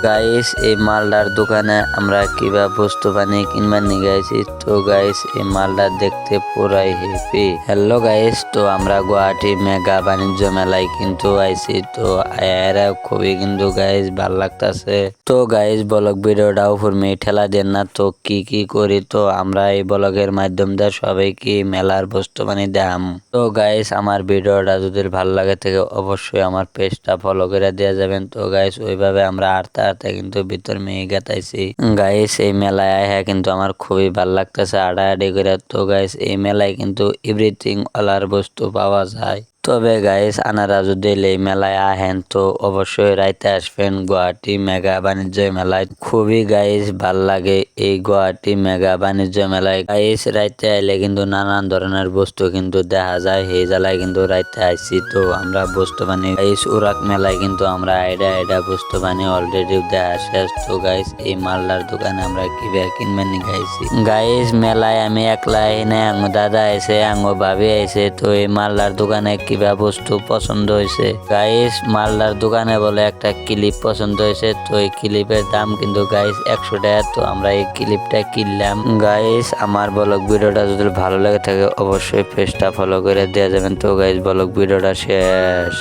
Guys এই মালদার দোকানে আমরা কিবা বস্তু বানিয়ে কিনবার নিয়ে গেছি। তো গাইস এই মালটা দেখতে পুরাই হেপি। হ্যালো গাইস, তো আমরা গুয়াহাটি মেগা বাণিজ্য মেলায় কিন্তু আইছি। তো এরা খুবই কিন্তু গাইস ভাল লাগতাছে। তো গাইস ব্লগ ভিডিওটা উপর মেয়ে ঠেলা দেন না। তো কি করি, তো আমরা এই ব্লগের মাধ্যম দিয়ে সবাইকে মেলার বস্তু বানিয়ে দাম। তো গাইস আমার ভিডিওটা যদি ভালো লাগে থাকে অবশ্যই আমার পেজটা ফলো করে দেওয়া যাবেন। তো গাইস ওইভাবে আমরা আর্তা কিন্তু ভিতর মেয়ে গেতাইছি। গাইস এই মেলায় আয়া কিন্তু আমার খুবই ভাল লাগতেছে আডাআডি করে। তো গাইস এই মেলায় কিন্তু এভরিথিং অলার বস্তু পাওয়া যায়। তবে গাইস আনারা যদি এই মেলায় আহেন তো অবশ্যই রাইতে আসবেন গুয়াহাটি মেগা বাণিজ্য মেলায়। খুবই গাইস ভাল লাগে এই গুয়াহাটি মেগা বাণিজ্য মেলায়। গাইস রাইতে আইলে কিন্তু নানান ধরনের বস্তু কিন্তু দেখা যায়। সেই জ্বালায় কিন্তু রাইতে আইছি। তো আমরা বস্তু বানিয়ে গাইস উরাক মেলায় কিন্তু আমরা আইডা বস্তু বানিয়ে অলরেডি দেখা শেষ। তো গাইস এই মালদার দোকানে আমরা কিনবেন নি গাইছি। গাইস মেলায় আমি একলা এনে আঙ্গো দাদা আইছে, আঙ্গো ভাবি আইছে। তো এই মালদার দোকানে কিবা বস্তু পছন্দ হয়েছে। গাইস মালদার দোকানে বলে একটা ক্লিপ পছন্দ হয়েছে। তো এই ক্লিপের দাম কিন্তু গাইস 100 টাকা। তো আমরা এই ক্লিপটা কিনলাম। গাইস আমার ব্লগ ভিডিওটা যদি ভালো লাগে থাকে অবশ্যই পেজটা ফলো করে দেওয়া যাবেন। তো গাইস ব্লগ ভিডিওটা শেষ।